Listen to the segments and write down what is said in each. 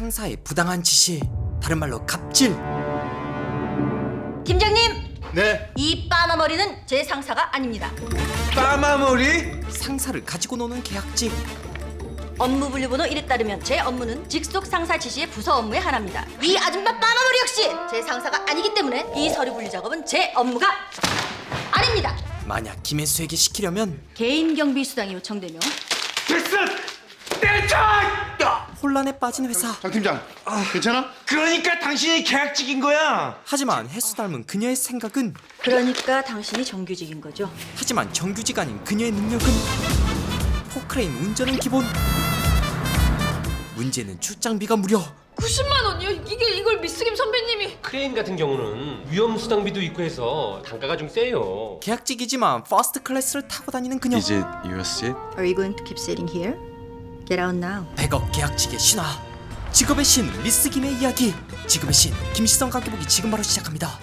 상사의 부당한 지시, 다른 말로 갑질. 팀장님, 네. 이 빠마머리는 제 상사가 아닙니다. 빠마머리? 상사를 가지고 노는 계약직. 업무 분류번호 1에 따르면 제 업무는 직속 상사 지시의 부서 업무의 하나입니다. 이 아줌마 빠마머리 역시 제 상사가 아니기 때문에 이 서류 분류 작업은 제 업무가 아닙니다. 만약 김혜수에게 시키려면 개인 경비 수당이 요청되며 됐어! 때려! 혼란에 빠진 회사. 장 팀장, 괜찮아? 그러니까 당신이 계약직인 거야. 하지만 혜수 닮은 그녀의 생각은, 그러니까 당신이 정규직인 거죠. 하지만 정규직 아닌 그녀의 능력은 포크레인 운전은 기본. 문제는 출장비가 무려 90만 원이요? 이걸 미스김 선배님이. 크레인 같은 경우는 위험 수당비도 있고 해서 단가가 좀 세요. 계약직이지만 퍼스트 클래스를 타고 다니는 그녀. Is it your seat? Are you going to keep sitting here? Get out now. 100억 계약직의 신화. 직업의 신 리스 김의 이야기. 직업의 신 김시성 가계복이 지금 바로 시작합니다.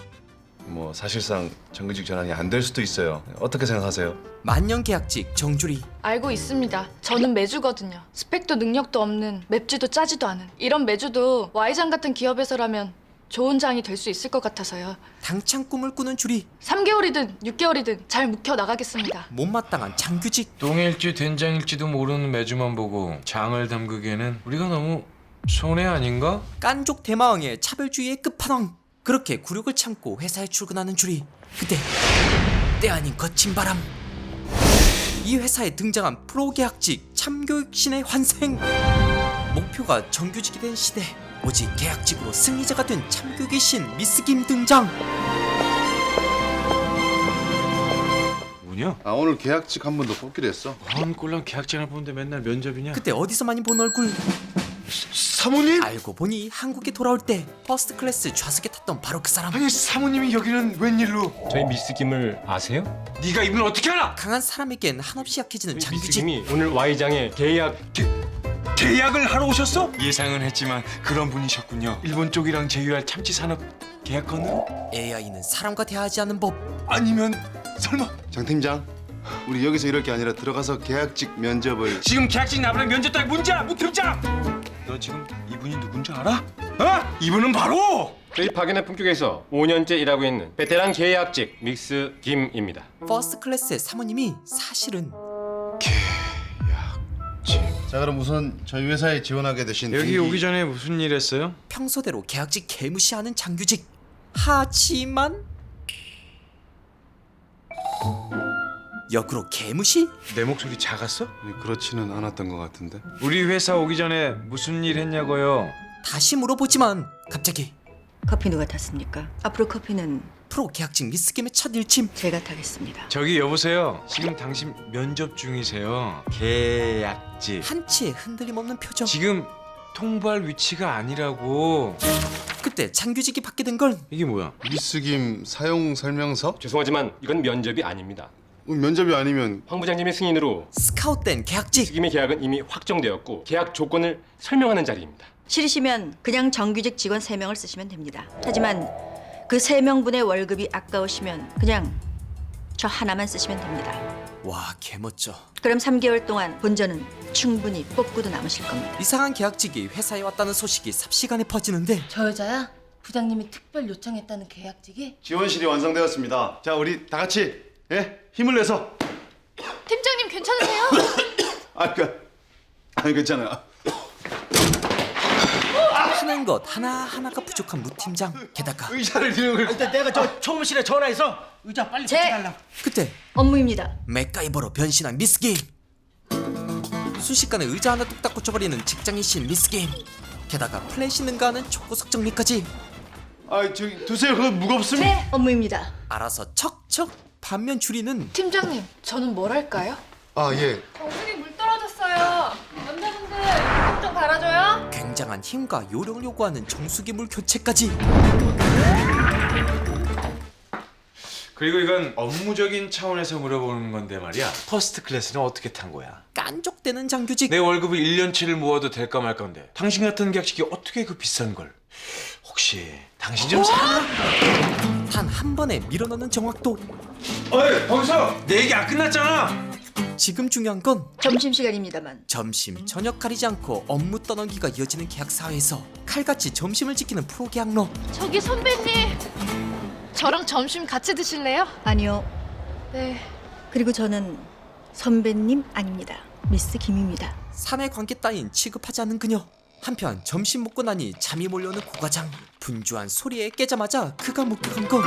뭐 사실상 정규직 전환이 안 될 수도 있어요. 어떻게 생각하세요? 만년 계약직 정주리. 알고 있습니다. 저는 매주거든요. 스펙도 능력도 없는, 맵지도 짜지도 않은 이런 매주도 Y장 같은 기업에서라면 좋은 장이 될 수 있을 것 같아서요. 당찬 꿈을 꾸는 주리. 3개월이든 6개월이든 잘 묵혀 나가겠습니다. 못마땅한 장규직. 똥일지 된장일지도 모르는 매주만 보고 장을 담그기에는 우리가 너무 손해 아닌가? 깐족 대마왕의 차별주의의 끝판왕. 그렇게 굴욕을 참고 회사에 출근하는 주리. 그때 때 아닌 거친 바람. 이 회사에 등장한 프로 계약직 참교육신의 환생. 목표가 정규직이 된 시대. 오직 계약직으로 승리자가 된 참교육의 신 미스 김 등장. 뭐냐? 아 오늘 계약직 한 번 더 뽑기로 했어. 뭔 꼴랑 계약장을 보는데 맨날 면접이냐? 그때 어디서 많이 본 얼굴. 사모님? 알고 보니 한국에 돌아올 때 퍼스트 클래스 좌석에 탔던 바로 그 사람. 아니 사모님이 여기는 웬일로? 저희 미스 김을 아세요? 네가 이분을 어떻게 알아? 강한 사람에겐 한없이 약해지는 저희 미스 장규직. 김이 오늘 Y장에 계약. 계약을 하러 오셨어? 예상은 했지만 그런 분이셨군요. 일본 쪽이랑 제휴할 참치 산업 계약 건은? AI는 사람과 대화하지 않는 법. 아니면 설마 장 팀장, 우리 여기서 이럴 게 아니라 들어가서 계약직 면접을. 지금 계약직 나보다 면접 딸 문제야, 문 팀장! 너 지금 이분이 누군지 알아? 어? 이분은 바로 저희 박연의 품격에서 5년째 일하고 있는 베테랑 계약직 미스 김입니다. 퍼스트 클래스의 사모님이 사실은 자 그럼 우선 저희 회사에 지원하게 되신 여기 오기 전에 무슨 일 했어요? 평소대로 계약직 개무시하는 장규직. 하지만 역으로 개무시? 내 목소리 작았어? 그렇지는 않았던 것 같은데. 우리 회사 오기 전에 무슨 일 했냐고요? 다시 물어보지만 갑자기 커피 누가 탔습니까? 앞으로 커피는 프로 계약직 미스 김의 첫 일침. 제가 타겠습니다. 저기 여보세요. 지금 당신 면접 중이세요. 계약직. 한치의 흔들림 없는 표정. 지금 통보할 위치가 아니라고. 그때 장규직이 받게 된 건 이게 뭐야? 미스김 사용 설명서? 죄송하지만 이건 면접이 아닙니다. 면접이 아니면 황 부장님의 승인으로 스카웃된 계약직. 김의 계약은 이미 확정되었고 계약 조건을 설명하는 자리입니다. 싫으시면 그냥 정규직 직원 3명을 쓰시면 됩니다. 하지만 그 3명분의 월급이 아까우시면 그냥 저 하나만 쓰시면 됩니다. 와 개멋져. 그럼 3개월 동안 본전은 충분히 뽑고도 남으실 겁니다. 이상한 계약직이 회사에 왔다는 소식이 삽시간에 퍼지는데 저 여자야? 부장님이 특별 요청했다는 계약직이? 지원실이 완성되었습니다. 자 우리 다 같이 힘을 내서. 팀장님 괜찮으세요? 아니 괜찮아요. 하는 것 하나하나가 부족한 무 팀장. 게다가 의자를 드는 걸. 일단 내가 저 총무실에 전화해서 의자 빨리 제 그때 업무입니다. 맥가이버로 변신한 미스 게임. 순식간에 의자 하나 뚝딱 고쳐버리는 직장인 신 미스 게임. 게다가 플래시 능가하는 촉구석 정리까지. 아 저기 두세요. 그거 무겁습니다. 제 업무입니다. 알아서 척척. 반면 주리는 팀장님, 저는 뭘 할까요? 아 예. 정수기 물 떨어졌어요. 남자분들 물좀 갈아줘요. 굉장한 힘과 요령을 요구하는 정수기 물 교체까지. 그리고 이건 업무적인 차원에서 물어보는 건데 말이야. 퍼스트 클래스는 어떻게 탄 거야? 깐족대는 장규직. 내 월급을 1년치를 모아도 될까 말까 한데 당신 같은 계약직이 어떻게 그 비싼 걸? 혹시 당신 좀 사나? 단 한 번에 밀어넣는 정확도. 어이 거기서 내 얘기 안 끝났잖아. 지금 중요한 건 점심시간입니다만 점심 저녁 가리지 않고 업무 떠넘기가 이어지는 계약 사회에서 칼같이 점심을 지키는 프로 계약러. 저기 선배님, 저랑 점심 같이 드실래요? 아니요. 네. 그리고 저는 선배님 아닙니다. 미스 김입니다. 사내 관계 따윈 취급하지 않는 그녀. 한편 점심 먹고 나니 잠이 몰려오는 고과장. 분주한 소리에 깨자마자 그가 목격한 건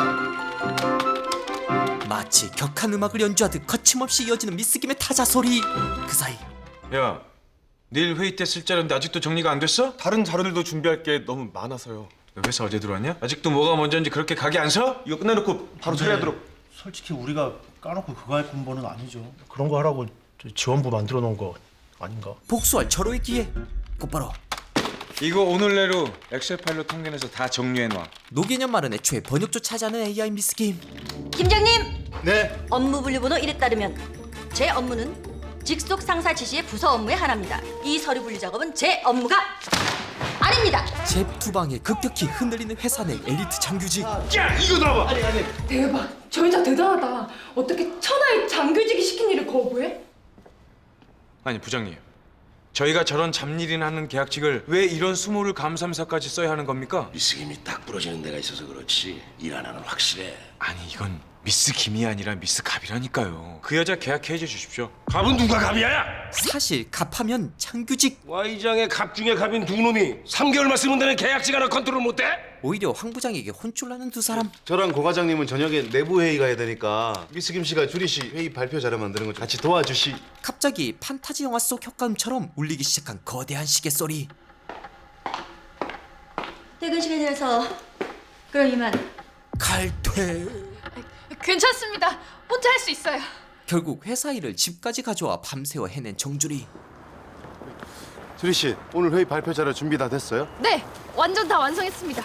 마치 격한 음악을 연주하듯 거침없이 이어지는 미스 김의 타자 소리. 그 사이 야, 내일 회의 때 쓸 자료인데 아직도 정리가 안 됐어? 다른 자료들도 준비할 게 너무 많아서요. 너 회사 어제 들어왔냐? 아직도 뭐가 먼저인지 그렇게 각이 안 서? 이거 끝내놓고 바로 처리하도록. 솔직히 우리가 까놓고 그거 할 군번은 아니죠. 그런 거 하라고 지원부 만들어 놓은 거 아닌가? 복수할 절호의 기회. 곧바로 이거 오늘 내로 엑셀 파일로 통계내서 다 정리해놔. 노개념 말은 애초에 번역조차 하지 않은 AI 미스 김. 팀장님! 네. 업무 분류번호 1에 따르면 제 업무는 직속 상사 지시의 부서 업무에 한합니다. 이 서류 분류 작업은 제 업무가 아닙니다. 잽두방에 급격히 흔들리는 회사 내 엘리트 장규직. 대박. 저 여자 대단하다. 어떻게 천하의 장교직이 시킨 일을 거부해? 아니 부장님, 저희가 저런 잡일이나 하는 계약직을 왜 이런 수모를 감사함사까지 써야 하는 겁니까? 미스 김이 딱 부러지는 데가 있어서 그렇지 일 하나는 확실해. 아니 이건 미스 김이 아니라 미스 갑이라니까요. 그 여자 계약해 주십시오. 갑은 누가 갑이야? 사실 갑하면 장규직. Y장의 갑 중에 갑인 두 놈이 3개월만 쓰면 되는 계약직 하나 컨트롤 못해? 오히려 황 부장에게 혼쭐나는 두 사람. 저랑 고 과장님은 저녁에 내부 회의 가야 되니까 미스 김 씨가 주리 씨 회의 발표 자료 만드는 거 같이 도와주시. 갑자기 판타지 영화 속 효과음처럼 울리기 시작한 거대한 시계 소리. 퇴근 시간이라서 그럼 이만. 칼퇴. 괜찮습니다. 혼자 할 수 있어요. 결국 회사 일을 집까지 가져와 밤새워 해낸 정주리. 주리 씨 오늘 회의 발표 자료 준비 다 됐어요? 네, 완전 다 완성했습니다.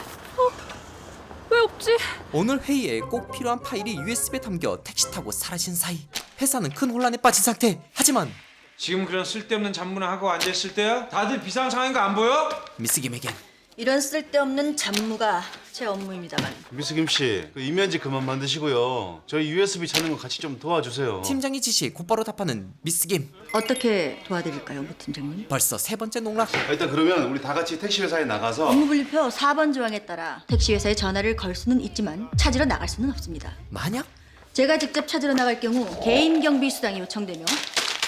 왜 없지? 오늘 회의에 꼭 필요한 파일이 USB에 담겨 택시 타고 사라진 사이 회사는 큰 혼란에 빠진 상태. 하지만 지금 그런 쓸데없는 잡문을 하고 앉아있을 때야? 다들 비상한 상황인 거 안 보여? 미스 김에겐 이런 쓸데없는 잡무가 제 업무입니다만. 미스 김 씨, 그 이면지 그만 만드시고요. 저희 USB 찾는 거 같이 좀 도와주세요. 팀장의 지시에 곧바로 답하는 미스 김. 어떻게 도와드릴까요, 무 팀장님? 벌써 세 번째 농락. 일단 그러면 우리 다 같이 택시 회사에 나가서 업무 분류표 4번 조항에 따라 택시 회사에 전화를 걸 수는 있지만 찾으러 나갈 수는 없습니다. 만약 제가 직접 찾으러 나갈 경우 개인 경비 수당이 요청되며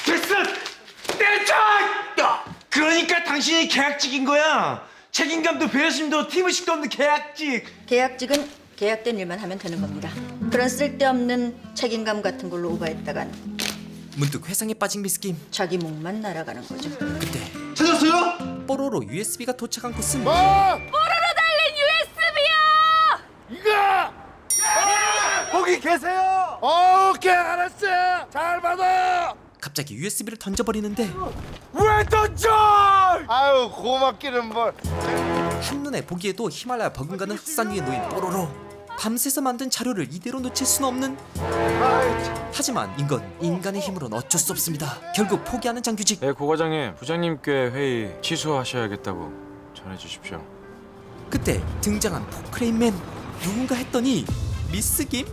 됐어! 때려! 그러니까 당신이 계약직인 거야. 책임감도 배려심도 팀의식도 없는 계약직. 계약직은 계약된 일만 하면 되는 겁니다. 그런 쓸데없는 책임감 같은 걸로 오버했다간 문득 회상에 빠진 미스 김. 자기 목만 날아가는 거죠. 그때 찾았어요? 뽀로로 USB가 도착한 곳은 거기 계세요. 오케이 알았어. 잘 받아. 갑자기 USB를 던져버리는데 왜 던져? 아유 고맙기는 뭘. 한눈에 보기에도 히말라야 버금가는 흑산 위에 놓인 뽀로로. 밤새서 만든 자료를 이대로 놓칠 수는 없는. 하지만 이건 인간의 힘으로는 어쩔 수 없습니다. 결국 포기하는 장규직. 네, 고 과장님, 부장님께 회의 취소하셔야겠다고 전해주십시오. 그때 등장한 포크레인맨. 누군가 했더니 미스 김?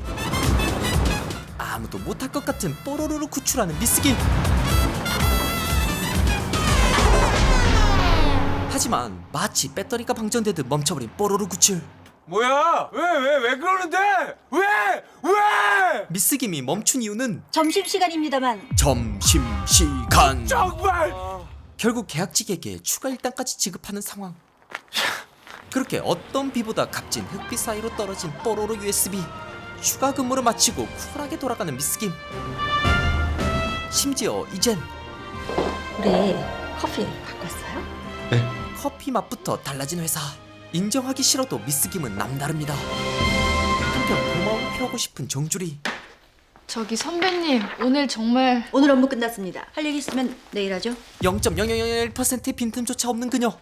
아무도 못할 것 같은 뽀로로를 구출하는 미스 김. 하지만 마치 배터리가 방전되듯 멈춰버린 뽀로로 구출. 뭐야? 왜 그러는데? 왜? 미스 김이 멈춘 이유는 점심시간입니다만 점심시간. 정말. 결국 계약직에게 추가 일당까지 지급하는 상황. 그렇게 어떤 비보다 값진 흑비 사이로 떨어진 뽀로로 USB. 추가 근무를 마치고 쿨하게 돌아가는 미스 김. 심지어 이젠 우리 커피 갖고 왔어요? 커피 맛부터 달라진 회사. 인정하기 싫어도 미스 김은 남다릅니다. 한편 고마움을 표하고 싶은 정주리. 저기 선배님, 오늘 정말 오늘 업무 끝났습니다. 할 일 있으면 내일 하죠. 0.0001%의 빈틈조차 없는 그녀.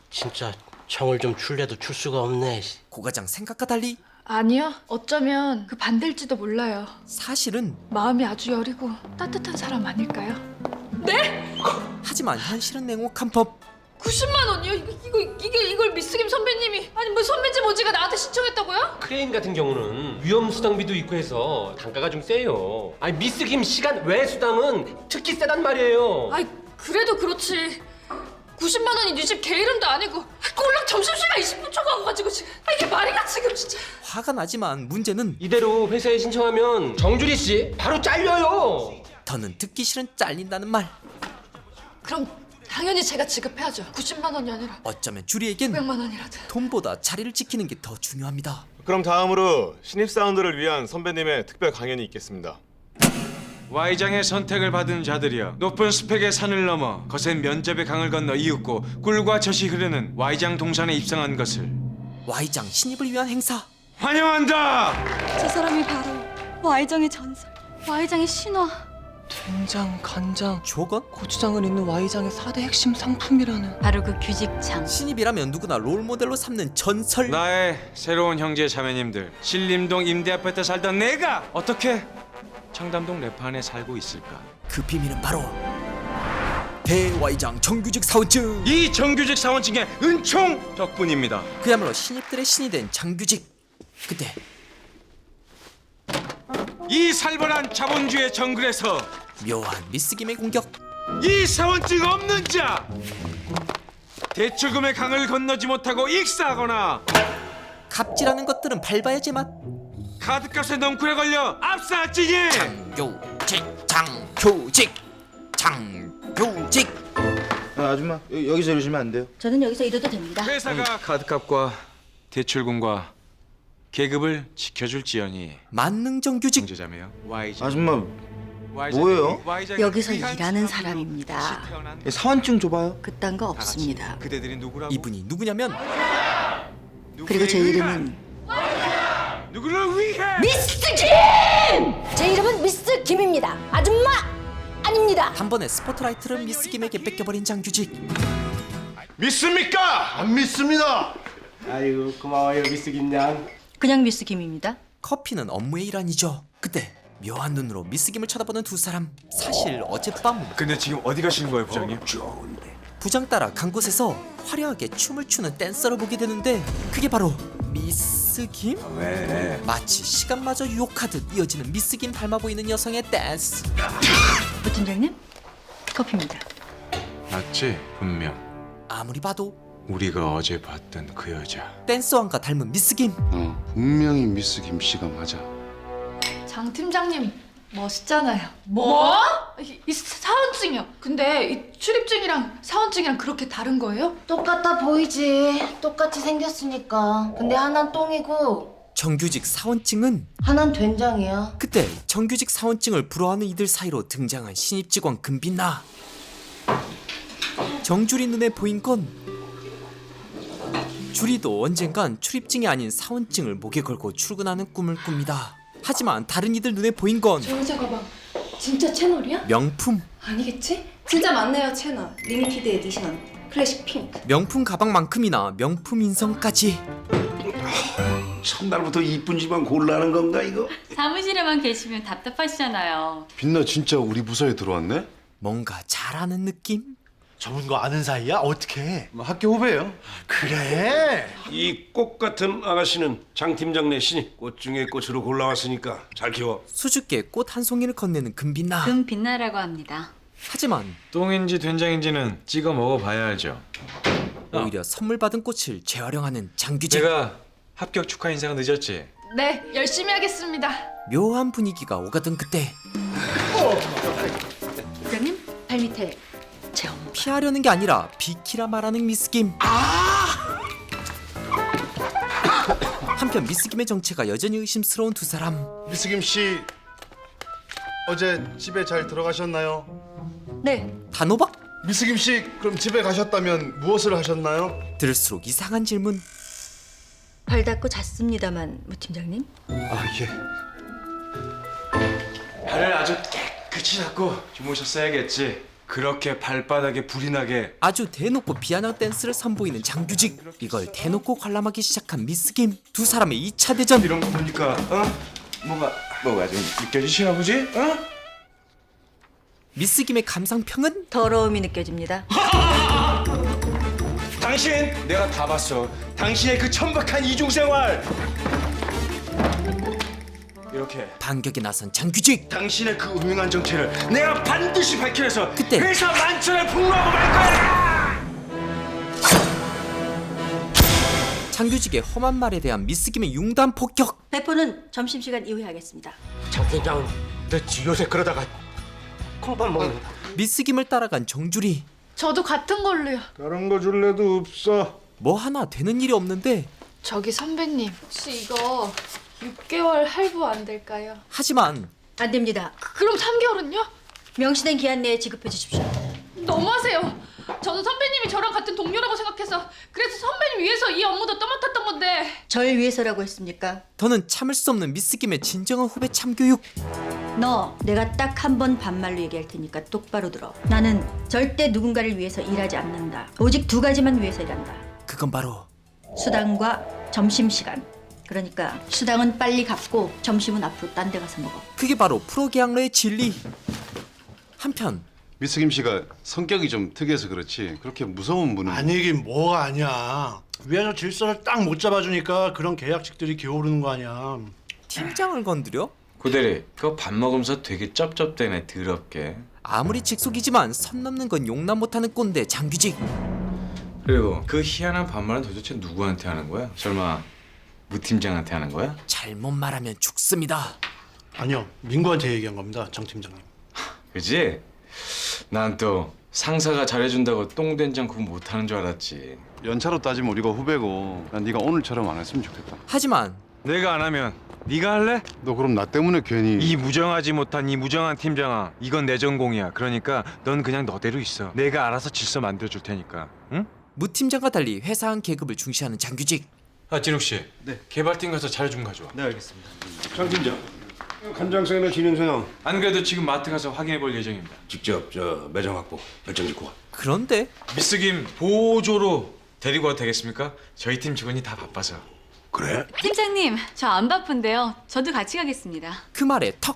진짜 청을 좀 출래도 출 수가 없네. 고과장 생각과 달리 아니요. 어쩌면 그 반대일지도 몰라요. 사실은 마음이 아주 여리고 따뜻한 사람 아닐까요? 하지만 현실은 냉혹한 법. 90만 원이요? 이걸 미스김 선배님이 아니 뭐 선배집 오지가 나한테 신청했다고요? 크레인 같은 경우는 위험 수당비도 있고 해서 단가가 좀 세요. 아니 미스 김 시간 외 수당은 특히 세단 말이에요. 아이 그래도 그렇지 90만 원이 네 집 개 이름도 아니고 꼴랑 점심시간 20분 초과가지고 지금 이게 말이가 지금 진짜. 화가 나지만 문제는 이대로 회사에 신청하면 정주리 씨 바로 잘려요. 더는 듣기 싫은 잘린다는 말. 그럼 당연히 제가 지급해야죠. 90만 원이 아니라 어쩌면 주리에겐 100만 원이라도. 돈보다 자리를 지키는 게 더 중요합니다. 그럼 다음으로 신입 사운드를 위한 선배님의 특별 강연이 있겠습니다. Y장의 선택을 받은 자들이여 높은 스펙의 산을 넘어 거센 면접의 강을 건너 이윽고 꿀과 젖이 흐르는 Y장 동산에 입성한 것을 Y장 신입을 위한 행사. 환영한다. 저 사람이 바로 Y장의 전설, Y장의 신화. 된장, 간장, 조건? 고추장을 잇는 Y장의 4대 핵심 상품이라는. 바로 그 규직창. 신입이라면 누구나 롤모델로 삼는 전설. 나의 새로운 형제 자매님들 신림동 임대 아파트 살던 내가 어떻게 청담동 래판에 살고 있을까? 그 비밀은 바로 대Y장 정규직 사원증. 이 정규직 사원증의 은총 덕분입니다. 그야말로 신입들의 신이 된 장규직. 그때 이 살벌한 자본주의 정글에서 묘한 미스김의 공격. 이 사원증 없는 자 대출금의 강을 건너지 못하고 익사하거나 갑질하는 것들은 밟아야지만. 카드값에 넝쿨에 걸려 압사찌개. 장규직 아줌마 여기서 이러시면 안 돼요. 저는 여기서 이래도 됩니다. 회사가 카드값과 대출금과 계급을 지켜줄지언니 만능 정규직. 형제자매요. Y장. 아줌마 뭐예요? 여기서 일하는 사람입니다. 사원증 줘봐요. 그딴 거 없습니다. 그대들이 누구라고? 이분이 누구냐면 그리고 제 이름은 누구를 위해? 미스 김! 제 이름은 미스 김입니다. 아줌마 아닙니다. 한 번에 스포트라이트를 미스김에게 뺏겨버린 장규직. 믿습니까? 안 믿습니다. 아이고 고마워요 미스 김양. 그냥 미스 김입니다. 커피는 업무의 일환이죠. 그때 묘한 눈으로 미스김을 쳐다보는 두 사람. 사실 어젯밤 근데 지금 어디 가시는 거예요, 부장님? 부장 따라 간 곳에서 화려하게 춤을 추는 댄서를 보게 되는데 그게 바로 미스김? 왜? 마치 시간마저 유혹하듯 이어지는 미스김 닮아 보이는 여성의 댄스. 부 팀장님 커피입니다. 맞지? 분명 아무리 봐도 우리가 어제 봤던 그 여자. 댄서왕과 닮은 미스김. 분명히 미스 김 씨가 맞아. 장 팀장님 멋있잖아요. 뭐? 이 사원증이요. 근데 이 출입증이랑 사원증이랑 그렇게 다른 거예요? 똑같아 보이지. 똑같이 생겼으니까. 근데 하나는 똥이고 정규직 사원증은 하나는 된장이야. 그때 정규직 사원증을 부러워하는 이들 사이로 등장한 신입 직원 금빛나. 정주리 눈에 보인 건 주리도 언젠간 출입증이 아닌 사원증을 목에 걸고 출근하는 꿈을 꿉니다. 하지만 다른 이들 눈에 보인 건 저 여자 가방 진짜 채널이야? 명품. 아니겠지? 진짜 맞네요 채널. 리미티드 에디션 클래식 핑크. 명품 가방만큼이나 명품 인성까지. 첫날부터 이쁜 집만 골라는 건가 이거? 사무실에만 계시면 답답하시잖아요. 빛나 진짜 우리 부서에 들어왔네? 뭔가 잘하는 느낌? 저분 거 아는 사이야? 어떻게? 뭐 학교 후배예요. 그래? 이 꽃 같은 아가씨는 장 팀장 내 신입. 꽃 중에 꽃으로 골라왔으니까 잘 키워. 수줍게 꽃 한 송이를 건네는 금빛나. 금빛나라고 합니다. 하지만 똥인지 된장인지는 찍어 먹어봐야 알죠. 오히려 선물 받은 꽃을 재활용하는 장규직. 제가 합격 축하 인사가 늦었지? 네 열심히 하겠습니다. 묘한 분위기가 오가던 그때 부장님 발 밑에 제 업무. 피하려는 게 아니라 비키라 말하는 미스김. 한편 미스김의 정체가 여전히 의심스러운 두 사람. 미스 김 씨 어제 집에 잘 들어가셨나요? 네 단호박? 미스 김 씨 그럼 집에 가셨다면 무엇을 하셨나요? 들을수록 이상한 질문. 발 닦고 잤습니다만 무 팀장님. 아 예. 발을 아주 깨끗이 닦고 주무셨어야겠지. 그렇게 발바닥에 불이 나게. 아주 대놓고 비아냥 댄스를 선보이는 장규직. 이걸 대놓고 관람하기 시작한 미스김. 두 사람의 2차 대전. 이런 거 보니까 뭐가 좀 느껴지시나 보지? 미스김의 감상평은 더러움이 느껴집니다. 당신 내가 다 봤어. 당신의 그 천박한 이중생활. 이렇게 반격에 나선 장규직. 당신의 그 음흉한 정체를 내가 반드시 밝혀내서 그때 회사 만천을 폭로하고 말 거야. 장규직의 험한 말에 대한 미스김의 융단 폭격. 배포는 점심시간 이후에 하겠습니다. 장 팀장, 내 요새 그러다가 콩밥 먹는다. 미스김을 따라간 정주리. 저도 같은 걸로요. 다른 거 줄래도 없어. 뭐 하나 되는 일이 없는데 저기 선배님, 혹시 이거 6개월 할부 안 될까요? 하지만 안 됩니다. 그럼 3개월은요? 명시된 기한 내에 지급해 주십시오. 너무하세요. 저는 선배님이 저랑 같은 동료라고 생각해서 그래서 선배님 위해서 이 업무도 떠맡았던 건데. 절 위해서라고 했습니까? 더는 참을 수 없는 미스김의 진정한 후배 참교육. 너 내가 딱 한 번 반말로 얘기할 테니까 똑바로 들어. 나는 절대 누군가를 위해서 일하지 않는다. 오직 두 가지만 위해서 일한다. 그건 바로 수당과 점심시간. 그러니까 수당은 빨리 갚고 점심은 앞으로 딴 데 가서 먹어. 그게 바로 프로계약러의 진리. 한편 미스 김 씨가 성격이 좀 특이해서 그렇지 그렇게 무서운 분은 아니긴 뭐가 아니야. 위에서 질서를 딱 못 잡아주니까 그런 계약직들이 기어오르는 거 아니야. 팀장을 건드려? 고대리 그거 밥 먹으면서 되게 쩝쩝대네 더럽게. 아무리 직속이지만 선 넘는 건 용납 못하는 꼰대 장규직. 그리고 그 희한한 반말은 도대체 누구한테 하는 거야? 설마 무 팀장한테 하는 거야? 잘못 말하면 죽습니다. 아니요, 민구한테 얘기한 겁니다, 정 팀장님. 그지? 난 또 상사가 잘해준다고 똥된장 구분 못하는 줄 알았지. 연차로 따지면 우리가 후배고 난 네가 오늘처럼 안 했으면 좋겠다. 하지만 내가 안 하면 네가 할래? 너 그럼 나 때문에 괜히 이 무정하지 못한 이 무정한 팀장아, 이건 내 전공이야. 그러니까 넌 그냥 너대로 있어. 내가 알아서 질서 만들어줄 테니까. 응? 무 팀장과 달리 회사안 계급을 중시하는 장규직. 아 진욱 씨, 네 개발팀 가서 자료 좀 가져와. 네 알겠습니다. 장 팀장, 간장생이나 진행생항 안 그래도 지금 마트 가서 확인해 볼 예정입니다. 직접 매장 확보 결정 짓고 와. 그런데 미스 김 보조로 데리고 와도 되겠습니까? 저희 팀 직원이 다 바빠서. 그래? 팀장님, 저 안 바쁜데요. 저도 같이 가겠습니다. 그 말에 턱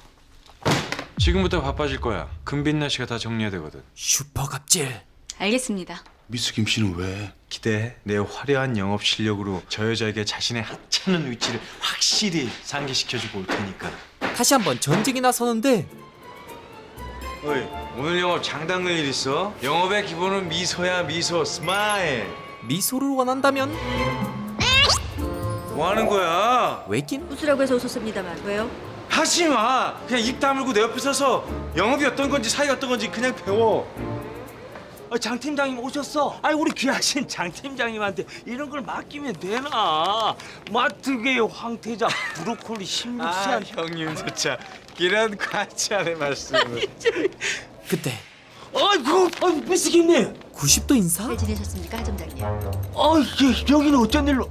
지금부터 바빠질 거야. 금빛나 씨가 다 정리해야 되거든. 슈퍼 갑질. 알겠습니다. 미스 김 씨는 왜? 기대해. 내 화려한 영업 실력으로 저 여자에게 자신의 하찮은 위치를 확실히 상기시켜주고 올 테니까. 다시 한번 전쟁에 나서는데 어이, 오늘 영업 장담 일 있어? 영업의 기본은 미소야 미소. 스마일. 미소를 원한다면 뭐 하는 거야? 왜긴? 웃으라고 해서 웃었습니다만 왜요? 하지 마. 그냥 입 다물고 내 옆에 서서 영업이 어떤 건지 사이가 어떤 건지 그냥 배워. 장 팀장님 오셨어. 아이 우리 귀하신 장 팀장님한테 이런 걸 맡기면 되나? 마트계의 황태자 브로콜리 신육시한 형님조차 이런 과찬의 말씀을. 그때 아이고 미스김님. 90도 인사? 잘 지내셨습니까, 하점장님? 여기는 어쩐 일로?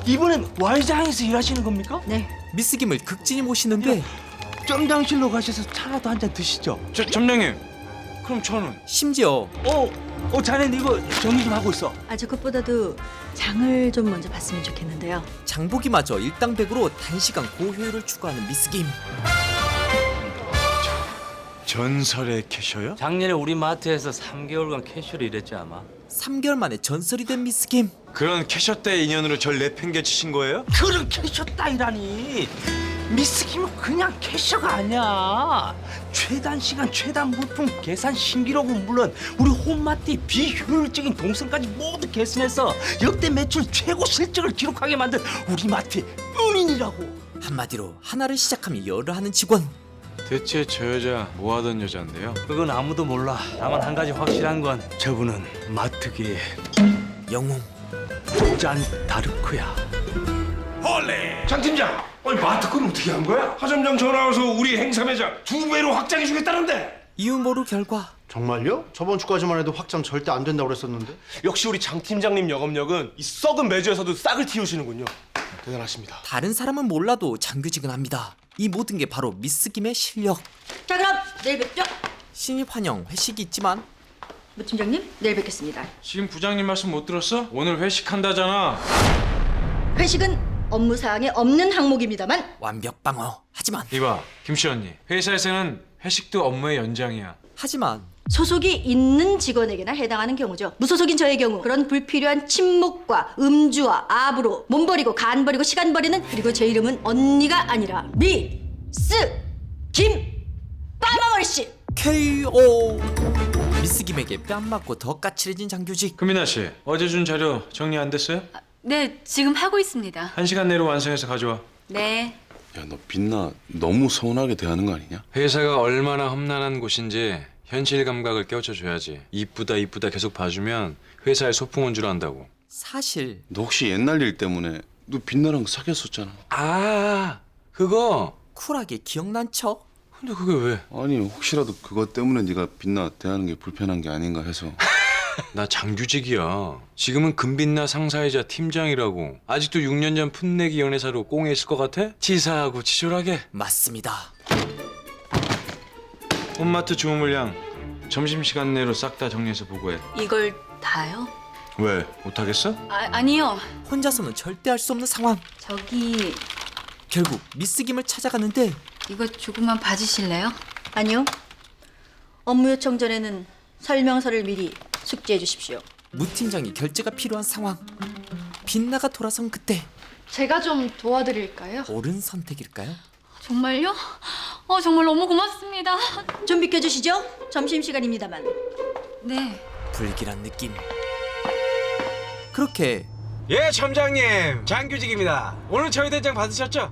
이번엔 Y장에서 일하시는 겁니까? 네. 미스김을 극진히 모시는데 점장실로 가셔서 차라도 한 잔 드시죠. 점장님, 그럼 저는? 심지어 자네는 이거 정리 좀 하고 있어. 저 그것보다도 장을 좀 먼저 봤으면 좋겠는데요. 장보기마저 일당백으로 단시간 고효율을 추구하는 미스김. 전설의 캐셔요? 작년에 우리 마트에서 3개월간 캐셔를 일했지 아마. 3개월 만에 전설이 된 미스김. 그런 캐셔 때 인연으로 절 내팽개치신 거예요? 그런 캐셔 따위라니. 미스김은 그냥 캐셔가 아니야. 최단 시간, 최단 물품, 계산 신기록은 물론 우리 홈마트의 비효율적인 동선까지 모두 계산해서 역대 매출 최고 실적을 기록하게 만든 우리 마트의 은인이라고. 한마디로 하나를 시작하면 열을 하는 직원. 대체 저 여자 뭐 하던 여잔데요? 그건 아무도 몰라. 다만 한 가지 확실한 건 저분은 마트계의 영웅. 짠 다르크야. 헐레! 장 팀장! 아니 마트 건 어떻게 한 거야? 하점장 전화 와서 우리 행사 매장 2배로 확장해 주겠다는데. 이유 모를 결과. 정말요? 저번 주까지만 해도 확장 절대 안 된다고 그랬었는데. 역시 우리 장 팀장님 영업력은 이 썩은 매주에서도 싹을 틔우시는군요. 대단하십니다. 다른 사람은 몰라도 장규직은 압니다. 이 모든 게 바로 미스김의 실력. 자, 그럼 내일 뵙죠. 신입 환영 회식이 있지만 무 팀장님, 내일 뵙겠습니다. 지금 부장님 말씀 못 들었어? 오늘 회식한다잖아. 회식은 업무사항에 없는 항목입니다만 완벽 방어. 하지만 이봐, 김씨 언니. 회사에서는 회식도 업무의 연장이야. 하지만 소속이 있는 직원에게나 해당하는 경우죠. 무소속인 저의 경우 그런 불필요한 침묵과 음주와 압으로 몸 버리고 간 버리고 시간 버리는, 그리고 제 이름은 언니가 아니라 미스 김 빠마머리 씨. KO. 미스 김에게 뺨 맞고 더 까칠해진 장규직. 금민아 씨, 어제 준 자료 정리 안 됐어요? 네, 지금 하고 있습니다. 1시간 내로 완성해서 가져와. 네. 야, 너 빛나 너무 서운하게 대하는 거 아니냐? 회사가 얼마나 험난한 곳인지 현실 감각을 깨우쳐줘야지. 이쁘다 이쁘다 계속 봐주면 회사의 소풍 온 줄 안다고. 사실 너 혹시 옛날 일 때문에 너 빛나랑 사귀었었잖아. 아, 그거? 쿨하게 기억난 척. 근데 그게 왜? 아니 혹시라도 그것 때문에 네가 빛나 대하는 게 불편한 게 아닌가 해서. 나 장규직이야. 지금은 금빛나 상사이자 팀장이라고. 아직도 6년 전 풋내기 연애사로 꽁에 있을 것 같아? 치사하고 치졸하게. 맞습니다. 홈마트 주문 물량 점심시간 내로 싹 다 정리해서 보고해. 이걸 다요? 왜? 못하겠어? 아니요. 혼자서는 절대 할 수 없는 상황. 저기 결국 미스 김을 찾아가는데 이거 조금만 봐주실래요? 아니요. 업무 요청 전에는 설명서를 미리 숙지해 주십시오. 무 팀장이 결제가 필요한 상황. 빛나가 돌아선 그때 제가 좀 도와드릴까요? 옳은 선택일까요? 정말요? 정말 너무 고맙습니다. 좀 비켜주시죠. 점심시간입니다만. 네. 불길한 느낌. 그렇게 예, 점장님. 장규직입니다. 오늘 저희 대장 받으셨죠?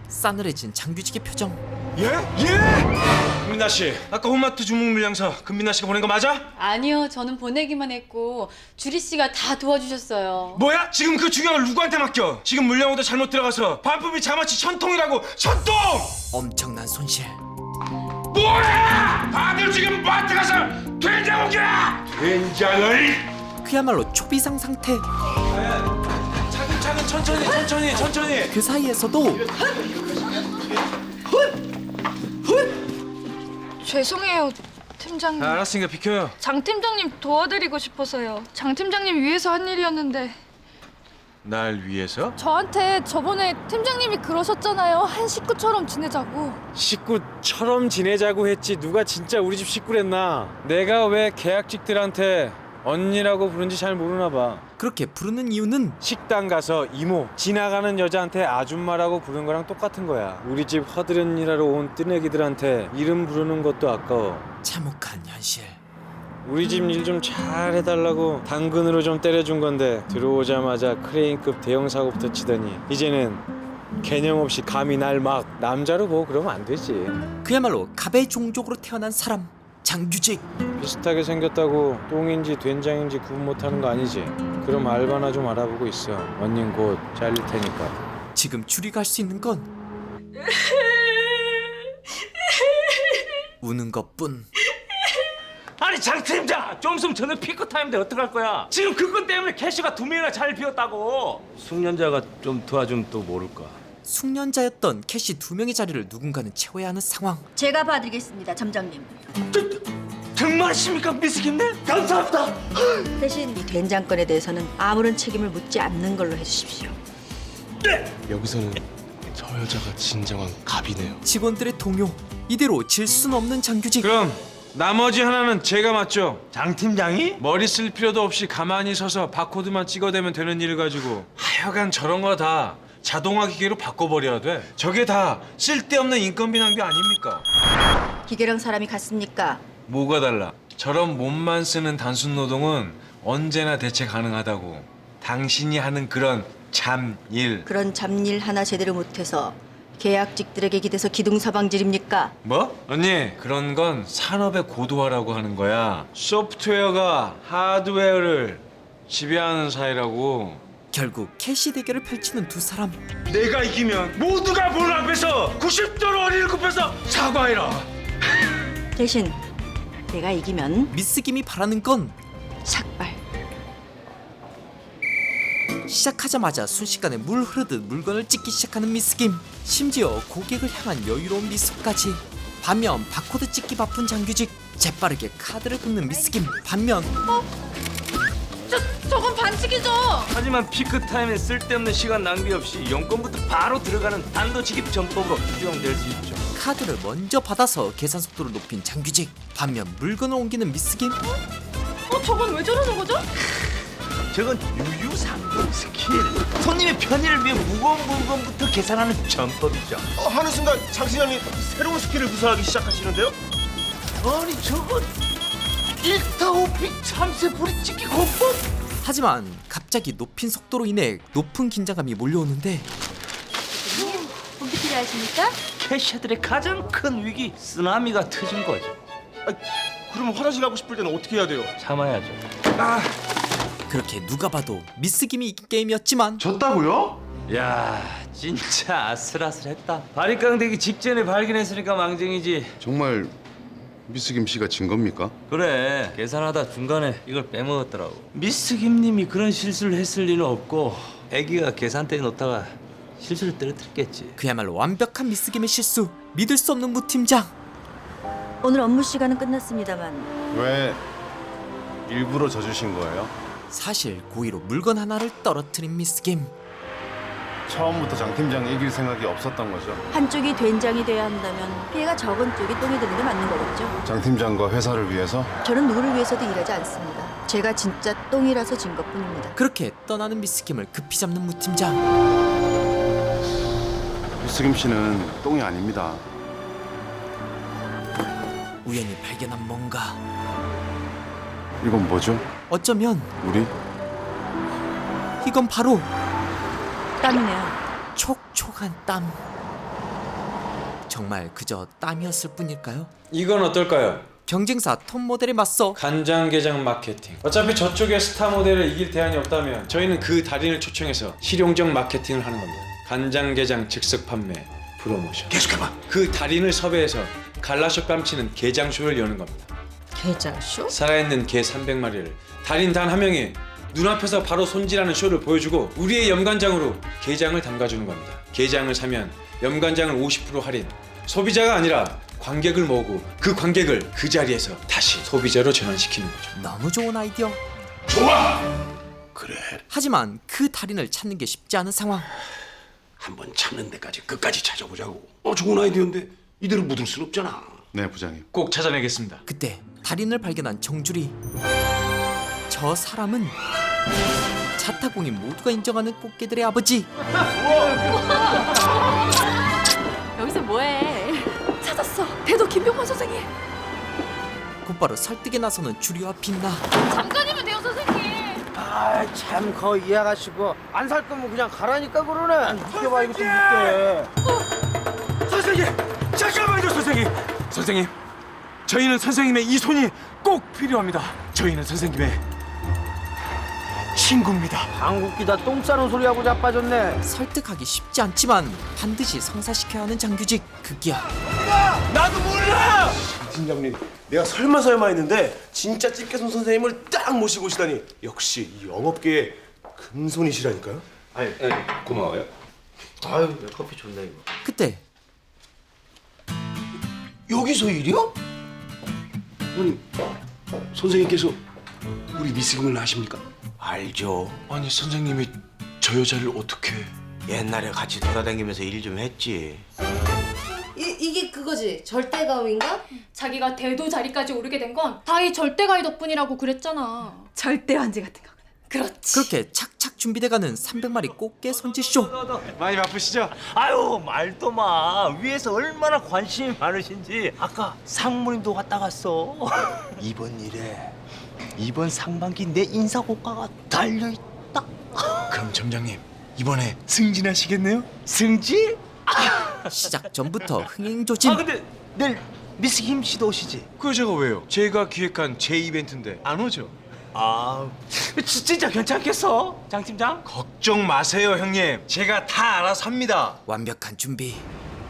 싸늘해진 장규직의 표정. 예? 예! 금민아 씨, 아까 홈마트 주문 물량서 금민아 씨가 보낸 거 맞아? 아니요, 저는 보내기만 했고 주리 씨가 다 도와주셨어요. 뭐야? 지금 그 중요한 걸 누구한테 맡겨? 지금 물량 오더 잘못 들어가서 반품이 자마치 1000통이라고! 1000통! 엄청난 손실. 뭐야! 다들 지금 마트 가서 된장 오기라! 된장을! 그야말로 초비상 상태. 차근차근 천천히. 그 사이에서도 죄송해요, 팀장님. 알았으니까 비켜요. 장 팀장님 도와드리고 싶어서요. 장 팀장님 위해서 한 일이었는데. 날 위해서? 저한테 저번에 팀장님이 그러셨잖아요. 한 식구처럼 지내자고. 식구처럼 지내자고 했지 누가 진짜 우리 집 식구랬나? 내가 왜 계약직들한테 언니라고 부른지 잘 모르나 봐. 그렇게 부르는 이유는 식당 가서 이모, 지나가는 여자한테 아줌마라고 부르는 거랑 똑같은 거야. 우리 집 허드렛 일하러 온 뜨내기들한테 이름 부르는 것도 아까워. 참혹한 현실. 우리 집 일 좀 잘 해달라고 당근으로 좀 때려준 건데 들어오자마자 크레인급 대형 사고부터 치더니 이제는 개념 없이 감히 날 막 남자로 보고 그러면 안 되지. 그야말로 갑의 종족으로 태어난 사람 장규직. 비슷하게 생겼다고 똥인지 된장인지 구분 못하는 거 아니지? 그럼 알바나 좀 알아보고 있어. 언닌 곧 잘릴 테니까. 지금 줄이가 할 수 있는 건 우는 것뿐. 아니 장 팀장, 좀 있으면 저녁 피크 타임인데 어떡할 거야? 지금 그것 때문에 캐시가 2명이나 잘 비었다고. 숙련자가 좀 도와주면 또 모를까. 숙련자였던 캐시 2명의 자리를 누군가는 채워야 하는 상황. 제가 봐드리겠습니다, 점장님. 정말이십니까, 미스 김네? 감사합니다. 대신 이 된장건에 대해서는 아무런 책임을 묻지 않는 걸로 해주십시오. 여기서는 저 여자가 진정한 갑이네요. 직원들의 동요. 이대로 질 수는 없는 장규직. 그럼 나머지 하나는 제가 맡죠. 장 팀장이? 머리 쓸 필요도 없이 가만히 서서 바코드만 찍어대면 되는 일 가지고 하여간 저런 거 다 자동화 기계로 바꿔버려야 돼. 저게 다 쓸데없는 인건비 낭비 아닙니까? 기계랑 사람이 같습니까? 뭐가 달라? 저런 몸만 쓰는 단순 노동은 언제나 대체 가능하다고. 당신이 하는 그런 잠일. 그런 잡일 하나 제대로 못해서 계약직들에게 기대서 기둥사방질입니까? 뭐? 언니, 그런 건 산업의 고도화라고 하는 거야. 소프트웨어가 하드웨어를 지배하는 사이라고. 결국 캐시 대결을 펼치는 두 사람. 내가 이기면 모두가 본 앞에서 90도로 어리를 굽혀서 사과해라. 대신 내가 이기면 미스 김이 바라는 건 삭발. 시작하자마자 순식간에 물 흐르듯 물건을 찍기 시작하는 미스 김. 심지어 고객을 향한 여유로운 미소까지. 반면 바코드 찍기 바쁜 장규직. 재빠르게 카드를 긁는 미스 김. 반면 저건 반칙이죠. 하지만 피크 타임에 쓸데없는 시간 낭비 없이 용건부터 바로 들어가는 단도직입 전법으로 수용될 수 있죠. 카드를 먼저 받아서 계산 속도를 높인 장규직. 반면 물건을 옮기는 미스김. 저건 왜 저러는 거죠? 저건 유유상종 스킬. 손님의 편의를 위해 무거운 물건부터 계산하는 전법이죠. 하는 순간 장 팀장님 새로운 스킬을 구사하기 시작하시는데요? 아니 저건 일타오피 참새 부리찢기 공법. 하지만 갑자기 높인 속도로 인해 높은 긴장감이 몰려오는데 공기 필요하십니까? 캐셔들의 가장 큰 위기 쓰나미가 터진 거죠. 그럼 화장실 가고 싶을 때는 어떻게 해야 돼요? 참아야죠. 그렇게 누가 봐도 미스김이 이긴 게임이었지만 졌다고요? 야 진짜 아슬아슬했다. 바리깡 되기 직전에 발견했으니까 망정이지. 정말 미스 김 씨가 진 겁니까? 그래 계산하다 중간에 이걸 빼먹었더라고. 미스 김님이 그런 실수를 했을 리는 없고 애기가 계산대에 놓다가 실수를 떨어뜨렸겠지. 그야말로 완벽한 미스김의 실수. 믿을 수 없는 무팀장. 오늘 업무 시간은 끝났습니다만 왜 일부러 져주신 거예요? 사실 고의로 물건 하나를 떨어뜨린 미스김. 처음부터 장 팀장 이길 생각이 없었던 거죠? 한쪽이 된장이 돼야 한다면 피해가 적은 쪽이 똥이 되는 게 맞는 거겠죠. 장 팀장과 회사를 위해서? 저는 누구를 위해서도 일하지 않습니다. 제가 진짜 똥이라서 진 것뿐입니다. 그렇게 떠나는 미스김을 급히 잡는 무팀장. 미스 김 씨는 똥이 아닙니다. 우연히 발견한 뭔가. 이건 뭐죠? 어쩌면 우리? 이건 바로 땀이네요. 촉촉한 땀. 정말 그저 땀이었을 뿐일까요? 이건 어떨까요? 경쟁사 톱 모델에 맞서 간장게장 마케팅. 어차피 저쪽에 스타 모델을 이길 대안이 없다면 저희는 그 달인을 초청해서 실용적 마케팅을 하는 겁니다. 간장게장 즉석 판매 프로모션. 계속해봐. 그 달인을 섭외해서 갈라쇼 깜치는 게장쇼를 여는 겁니다. 게장쇼? 살아있는 개 300마리를 달인 단 한 명이 눈앞에서 바로 손질하는 쇼를 보여주고 우리의 염간장으로 게장을 담가주는 겁니다. 게장을 사면 염간장을 50% 할인. 소비자가 아니라 관객을 모으고 그 관객을 그 자리에서 다시 소비자로 전환시키는 거죠. 너무 좋은 아이디어. 좋아. 그래. 하지만 그 달인을 찾는 게 쉽지 않은 상황. 한번 찾는 데까지 끝까지 찾아보자고. 좋은 아이디어인데 이대로 묻을 순 없잖아. 네 부장님. 꼭 찾아내겠습니다. 그때 달인을 발견한 정주리. 저 사람은 자타공인 모두가 인정하는 꽃게들의 아버지. 여기서 뭐해? 찾았어. 대도 김병만 선생님. 곧바로 설득에 나서는 주리와 빛나. 잠깐이면 돼요, 선생님. 참 거의 이해하시고 안 살 거면 그냥 가라니까 그러네. 이겨봐 이거 좀 묻게. 선생님, 잠깐만요, 선생님. 선생님, 저희는 선생님의 이 손이 꼭 필요합니다. 저희는 선생님의 친구입니다. 한국기다 똥 싸는 소리하고 자빠졌네. 설득하기 쉽지 않지만 반드시 성사시켜야 하는 장규직. 급기야 나도 몰라. 팀장님, 내가 설마 했는데 진짜 집게손 선생님을 딱 모시고 오시다니 역시 이 영업계의 금손이시라니까요. 아니, 고마워요. 아유, 커피 좋네 이거. 그때 여기서 일이요? 아니, 선생님께서 우리 미스김을 아십니까? 알죠. 아니, 선생님이 저 여자를 어떻게? 옛날에 같이 돌아다니면서 일 좀 했지. 이게 그거지? 절대가오인가? 자기가 대도 자리까지 오르게 된 건 다 이 절대가이 덕분이라고 그랬잖아. 절대 완제 같은 거구나. 그렇지. 그렇게 착착 준비돼가는 300마리 꽃게 손질쇼. 많이 바쁘시죠? 아유 말도 마. 위에서 얼마나 관심이 많으신지 아까 상무님도 왔다 갔어. 이번 일에 이번 상반기 내 인사고과가 달려있다. 그럼 점장님, 이번에 승진하시겠네요? 승진? 시작 전부터 흥행조짐. 근데 내일 미스 김 씨도 오시지? 그 여자가 왜요? 제가 기획한 제 이벤트인데 안 오죠? 진짜 괜찮겠어? 장 팀장? 걱정 마세요 형님. 제가 다 알아서 합니다. 완벽한 준비.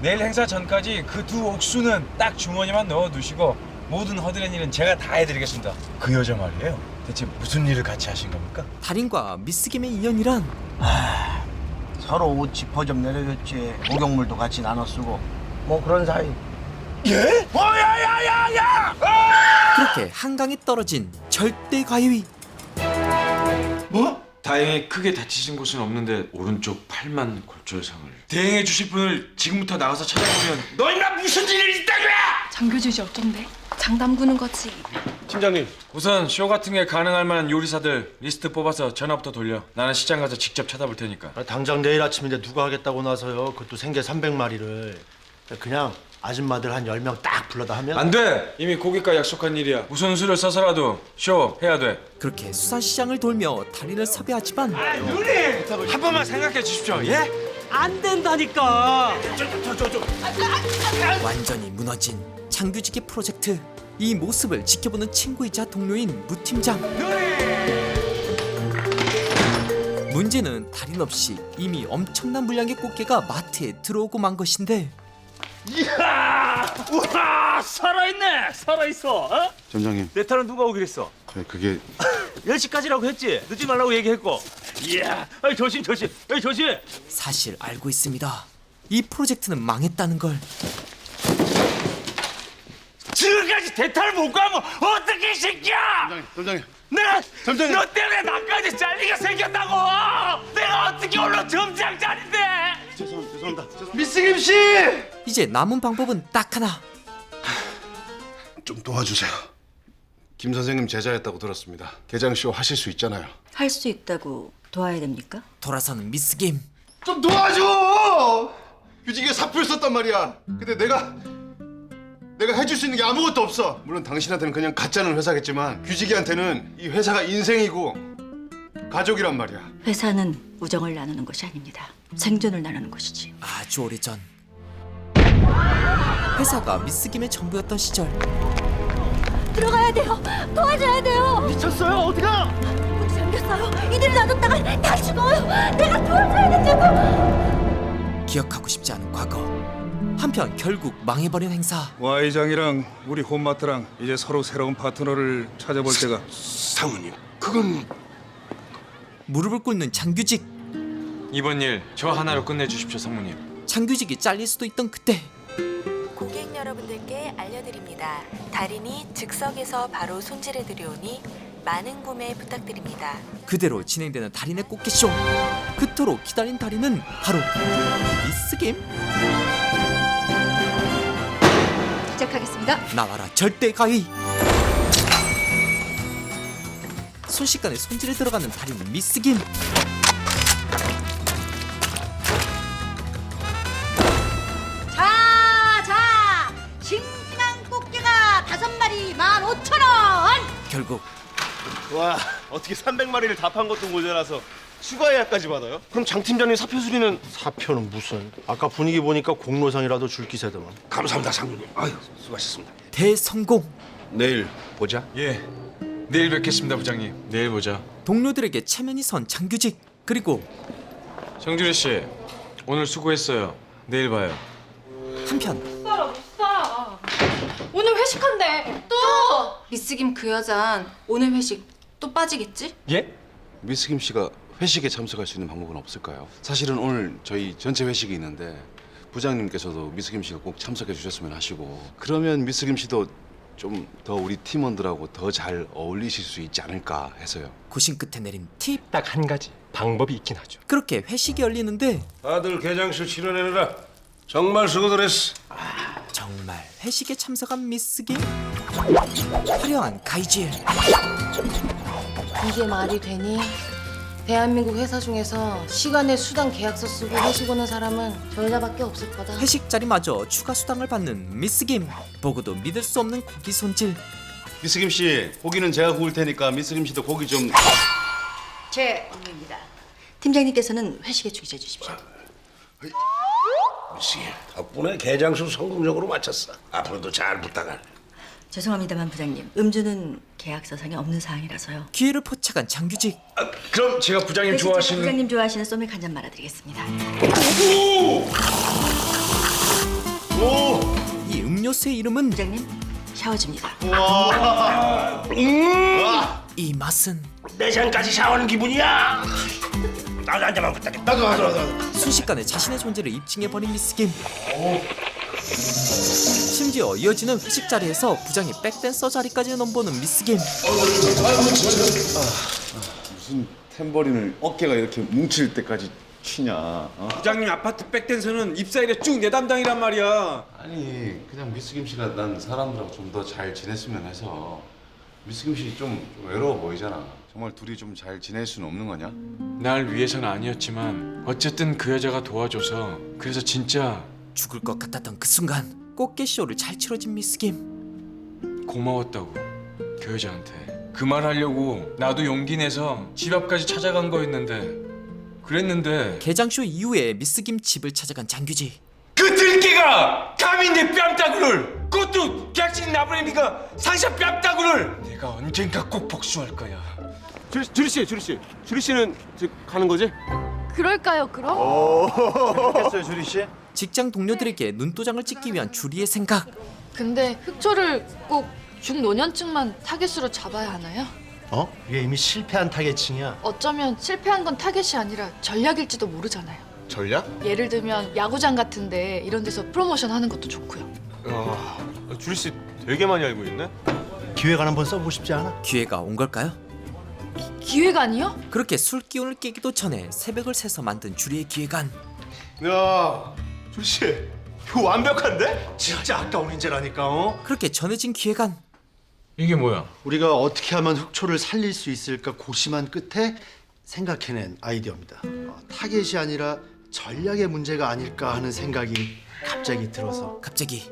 내일 행사 전까지 그 두 옥수는 딱 주머니만 넣어두시고 모든 허드렛 일은 제가 다 해드리겠습니다. 그 여자 말이에요. 대체 무슨 일을 같이 하신 겁니까? 달인과 미스김의 인연이란 서로 옷 지퍼 좀 내려줬지. 목욕물도 같이 나눠 쓰고 뭐 그런 사이. 예? 야야야야! 그렇게 한강에 떨어진 절대 과유이. 뭐? 다행히 크게 다치신 곳은 없는데 오른쪽 팔만 골절상을. 대행해 주실 분을 지금부터 나가서 찾아보면 너 임마 무슨 일이 있다고야! 장교주지 어쩐데? 장 담그는 거지. 팀장님. 우선 쇼 같은 게 가능할 만한 요리사들 리스트 뽑아서 전화부터 돌려. 나는 시장 가서 직접 찾아볼 테니까. 당장 내일 아침인데 누가 하겠다고 나서요. 그것도 생계 300마리를. 그냥 아줌마들 한 10명 딱 불러다 하면 안 돼! 이미 고객과 약속한 일이야. 우선수를 써서라도 쇼 해야 돼. 그렇게 수산시장을 돌며 달인을 섭외하지만 누님! 한 번만 생각해 주십시오. 예? 안 된다니까. 완전히 무너진 장규직의 프로젝트. 이 모습을 지켜보는 친구이자 동료인 무 팀장. 문제는 달인 없이 이미 엄청난 물량의 꽃게가 마트에 들어오고 만 것인데 이야! 우와! 살아있네! 살아있어! 어? 점장님. 내 탈은 누가 오기로 했어? 그게 10시까지라고 했지? 늦지 말라고 얘기했고. 이야! 아이, 조심! 아이, 조심! 사실 알고 있습니다. 이 프로젝트는 망했다는 걸. 지금까지 대탈 못 가면 어떻게 새끼야! 점장님. 내가 점장님. 너 때문에 나까지 잘리게 생겼다고! 내가 어떻게 올라 점장 자리인데! 죄송합니다. 미스 김씨! 이제 남은 방법은 딱 하나. 좀 도와주세요. 김 선생님 제자였다고 들었습니다. 개장쇼 하실 수 있잖아요. 할 수 있다고 도와야 됩니까? 돌아서는 미스 김. 좀 도와줘! 규직에 사표를 썼단 말이야. 근데 내가 해줄 수 있는 게 아무것도 없어. 물론 당신한테는 그냥 가짜는 회사겠지만 규직이한테는 이 회사가 인생이고 가족이란 말이야. 회사는 우정을 나누는 것이 아닙니다. 생존을 나누는 것이지. 아주 오래전 회사가 미스 김의 전부였던 시절. 들어가야 돼요. 도와줘야 돼요. 미쳤어요? 어디가? 문이 잠겼어요. 이대로 놔뒀다가 다 죽어요. 내가 도와줘야 된다고. 기억하고 싶지 않은 과거. 한편 결국 망해버린 행사. Y장이랑 우리 홈마트랑 이제 서로 새로운 파트너를 찾아볼 때가. 사모님, 그건 무릎을 꿇는 장규직. 이번 일 저 하나로 끝내주십시오, 상무님. 장규직이 잘릴 수도 있던 그때 고객 여러분들께 알려드립니다. 달인이 즉석에서 바로 손질해 드려오니 많은 구매 부탁드립니다. 그대로 진행되는 달인의 꽃게쇼. 그토록 기다린 달인은 바로 미스 김. 시작하겠습니다. 나와라 절대 가위. 순식간에 손질에 들어가는 달인 미스 김. 자, 싱싱한 꽃게가 5마리 15,000원. 결국 와, 어떻게 300마리를 다 판 것도 모자라서 추가 예약까지 받아요? 그럼 장 팀장님 사표 수리는? 사표는 무슨. 아까 분위기 보니까 공로상이라도 줄 기세더만. 감사합니다, 상무님. 아유, 수고하셨습니다. 대성공. 내일 보자. 예. 내일 뵙겠습니다, 부장님. 내일 보자. 동료들에게 체면이 선 장규직. 그리고 정주리 씨, 오늘 수고했어요. 내일 봐요. 한편 오늘 회식한대. 또! 미스 김 그 여잔 오늘 회식 또 빠지겠지? 예? 미스 김 씨가 회식에 참석할 수 있는 방법은 없을까요? 사실은 오늘 저희 전체 회식이 있는데 부장님께서도 미스 김 씨가 꼭 참석해 주셨으면 하시고, 그러면 미스 김 씨도 좀 더 우리 팀원들하고 더 잘 어울리실 수 있지 않을까 해서요. 고심 끝에 내린 팁. 딱 한 가지 방법이 있긴 하죠. 그렇게 회식이 열리는데 다들 개장쇼 치러내느라 정말 수고들 했어. 정말 회식에 참석한 미스 김. 화려한 가이질. 이게 말이 되니? 대한민국 회사 중에서 시간에 수당 계약서 쓰고 회식 오는 사람은 저 여자밖에 없을 거다. 회식 자리마저 추가 수당을 받는 미스 김. 보고도 믿을 수 없는 고기 손질. 미스 김 씨, 고기는 제가 구울 테니까 미스 김 씨도 고기 좀. 제 업무입니다. 팀장님께서는 회식에 주의해 주십시오. 미스 김, 덕분에 개장쇼 성공적으로 마쳤어. 앞으로도 잘 부탁할. 죄송합니다만 부장님, 음주는 계약서상에 없는 사항이라서요. 기회를 포착한 장규직. 그럼 제가 부장님 좋아하시는 부장님 좋아하시는 소맥 한 잔 말아드리겠습니다. 이 음료수의 이름은 부장님 샤워줍니다. 이 맛은 내 잔까지 샤워하는 기분이야. 나도 한 잔만 부탁해. 나도. 순식간에 자신의 존재를 입증해버린 미스 김. 심지어 이어지는 회식 자리에서 부장이 백댄서 자리까지 넘보는 미스 김. 탬버린을 어깨가 이렇게 뭉칠 때까지 치냐? 어? 부장님 아파트 백댄서는 입사일에 쭉 내 담당이란 말이야. 아니 그냥 미스 김 씨가 난 사람들하고 좀 더 잘 지냈으면 해서. 미스 김 씨 좀 외로워 보이잖아. 정말 둘이 좀 잘 지낼 수는 없는 거냐? 날 위해서는 아니었지만 어쨌든 그 여자가 도와줘서 그래서 진짜 죽을 것 같았던 그 순간 꽃게쇼를 잘 치러진 미스김. 고마웠다고 그 여자한테 그 말 하려고 나도 용기 내서 집 앞까지 찾아간 거였는데 그랬는데 개장쇼 이후에 미스김 집을 찾아간 장규지. 그 들깨가 감히 내 뺨따구를 그것도 계약직 나부레미가 상사 뺨따구를 내가 언젠가 꼭 복수할 거야. 주리 씨는 즉 가는 거지? 그럴까요, 그럼? 그렇겠어요, 주리 씨? 직장 동료들에게 눈도장을 찍기 위한 주리의 생각. 근데 흑초를 꼭 중노년층만 타겟으로 잡아야 하나요? 그게 이미 실패한 타겟층이야. 어쩌면 실패한 건 타겟이 아니라 전략일지도 모르잖아요. 전략? 예를 들면 야구장 같은데 이런 데서 프로모션 하는 것도 좋고요. 주리 씨 되게 많이 알고 있네. 기획안 한번 써보고 싶지 않아? 기회가 온 걸까요? 기획안이요? 그렇게 술 기운을 깨기도 전에 새벽을 새서 만든 주리의 기획안. 야, 주리 씨 이거 완벽한데? 진짜 아까운 인재라니까. 그렇게 전해진 기획안. 이게 뭐야? 우리가 어떻게 하면 흑초를 살릴 수 있을까 고심한 끝에 생각해낸 아이디어입니다. 타겟이 아니라 전략의 문제가 아닐까 하는 생각이 갑자기 들어서. 갑자기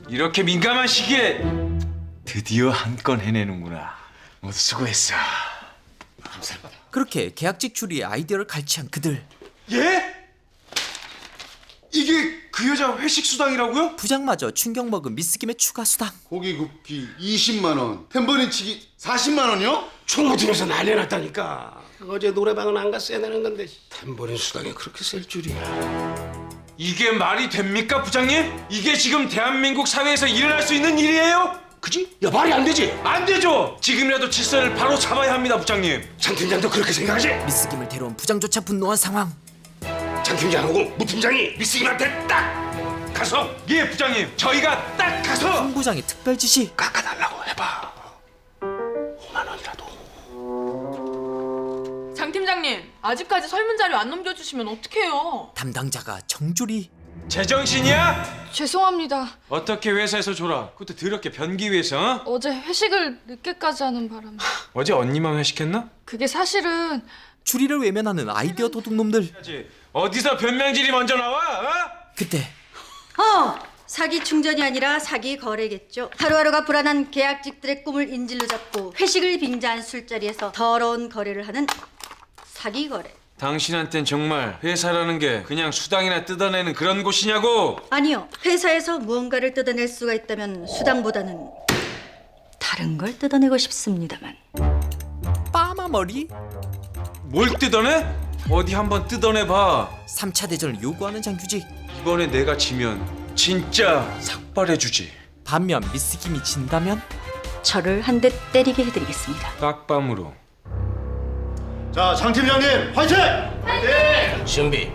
이렇게 민감한 시기에 드디어 한 건 해내는구나. 모두 수고했어. 그렇게 계약직 주리의 아이디어를 갈취한 그들. 예? 이게 그 여자 회식 수당이라고요? 부장마저 충격 먹은 미스김의 추가 수당. 고기 굽기 20만 원, 탬버린 치기 40만 원이요? 충무팀에서 난리 났다니까. 어제 노래방은 안 갔어야 되는 건데 탬버린 수당이 그렇게 셀 줄이야. 이게 말이 됩니까, 부장님? 이게 지금 대한민국 사회에서 일어날 수 있는 일이에요? 그지? 야, 말이 안 되지? 안 되죠! 지금이라도 질서를 바로 잡아야 합니다, 부장님. 장 팀장도 그렇게 생각하지? 미스김을 데려온 부장조차 분노한 상황. 장 팀장하고 무 팀장이 미스김한테 딱 가서 예, 부장님. 저희가 딱 가서 황 부장의 특별 지시. 깎아달라고 해봐. 5만 원이라도. 장 팀장님, 아직까지 설문자료 안 넘겨주시면 어떡해요? 담당자가 정주리. 제정신이야? 죄송합니다. 어떻게 회사에서 줘라. 그것도 더럽게 변기 위해서, 어? 어제 회식을 늦게까지 하는 바람에 어제 언니만 회식했나? 그게 사실은 주리를 외면하는 아이디어 도둑놈들. 어디서 변명질이 먼저 나와? 어? 그때 사기 충전이 아니라 사기 거래겠죠. 하루하루가 불안한 계약직들의 꿈을 인질로 잡고 회식을 빙자한 술자리에서 더러운 거래를 하는 사기 거래. 당신한텐 정말 회사라는 게 그냥 수당이나 뜯어내는 그런 곳이냐고? 아니요. 회사에서 무언가를 뜯어낼 수가 있다면 수당보다는 다른 걸 뜯어내고 싶습니다만. 빠마머리? 뭘 뜯어내? 어디 한번 뜯어내봐. 3차 대전을 요구하는 장규직. 이번에 내가 지면 진짜 삭발해주지. 반면 미스김이 진다면 저를 한 대 때리게 해드리겠습니다. 깍밤으로. 자, 장 팀장님, 화이팅! 준비.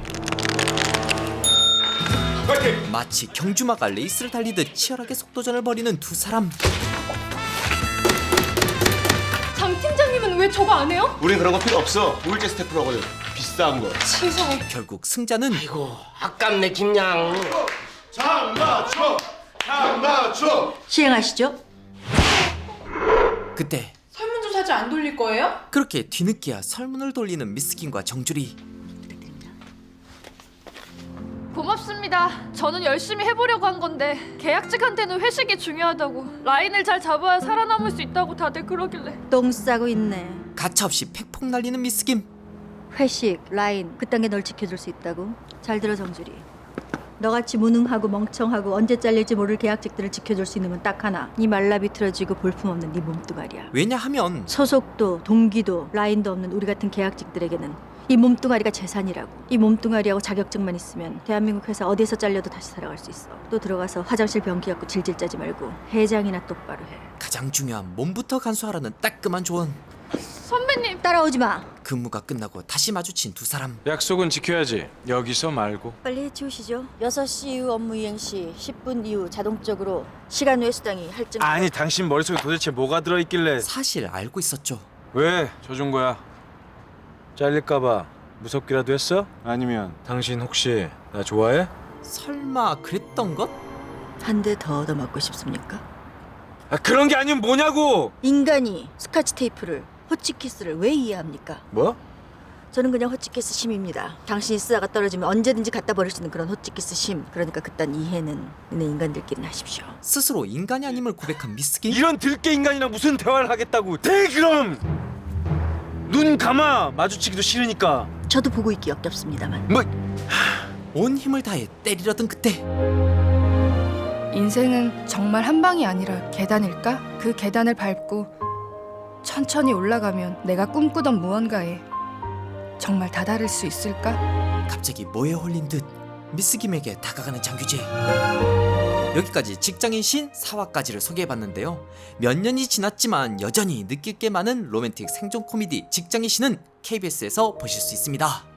마치 경주마가 레이스를 달리듯 치열하게 속도전을 벌이는 두 사람. 장 팀장님은 왜 저거 안 해요? 우린 그런 거 필요 없어. 5일째 스태프로 하거든. 비싼 거. 세상에. 결국 승자는 아이고, 아깝네 김양. 장마초! 시행하시죠. 그때 설문조사지 안 돌릴 거예요? 그렇게 뒤늦게야 설문을 돌리는 미스김과 정주리. 고맙습니다. 저는 열심히 해보려고 한 건데 계약직한테는 회식이 중요하다고 라인을 잘 잡아야 살아남을 수 있다고 다들 그러길래. 똥 싸고 있네. 가차없이 팩폭 날리는 미스김. 회식, 라인, 그딴 게 널 지켜줄 수 있다고? 잘 들어 정주리. 너같이 무능하고 멍청하고 언제 잘릴지 모를 계약직들을 지켜줄 수 있는 건 딱 하나. 이 말라비틀어지고 볼품없는 네 몸뚱아리야. 왜냐하면 소속도 동기도 라인도 없는 우리 같은 계약직들에게는 이 몸뚱아리가 재산이라고. 이 몸뚱아리하고 자격증만 있으면 대한민국 회사 어디에서 잘려도 다시 살아갈 수 있어. 또 들어가서 화장실 변기 갖고 질질 짜지 말고 회장이나 똑바로 해. 가장 중요한 몸부터 간수하라는 따끔한 조언. 선배님 따라오지 마. 근무가 끝나고 다시 마주친 두 사람. 약속은 지켜야지. 여기서 말고. 빨리 해치우시죠. 6시 이후 업무 이행 시 10분 이후 자동적으로 시간 외 수당이 할증. 아니 당신 머릿속에 도대체 뭐가 들어있길래. 사실 알고 있었죠. 왜 져준 거야? 잘릴까봐 무섭기라도 했어? 아니면 당신 혹시 나 좋아해? 설마 그랬던 것? 한 대 더 얻어맞고 싶습니까? 아 그런 게 아니면 뭐냐고! 인간이 스카치 테이프를 호치키스를 왜 이해합니까? 뭐? 저는 그냥 호치키스 심입니다. 당신이 쓰다가 떨어지면 언제든지 갖다 버릴 수 있는 그런 호치키스 심. 그러니까 그딴 이해는 너네 인간들끼리 하십시오. 스스로 인간이 아님을 고백한 미스김? 이런 들깨 인간이랑 무슨 대화를 하겠다고. 대 그럼! 눈 감아! 마주치기도 싫으니까. 저도 보고 있기 역겹습니다만. 뭐? 온 힘을 다해 때리려던 그때 인생은 정말 한 방이 아니라 계단일까? 그 계단을 밟고 천천히 올라가면 내가 꿈꾸던 무언가에 정말 다다를 수 있을까? 갑자기 뭐에 홀린 듯 미스김에게 다가가는 장규재. 여기까지 직장인 신 4화까지를 소개해봤는데요. 몇 년이 지났지만 여전히 느낄 게 많은 로맨틱 생존 코미디 직장인 신은 KBS에서 보실 수 있습니다.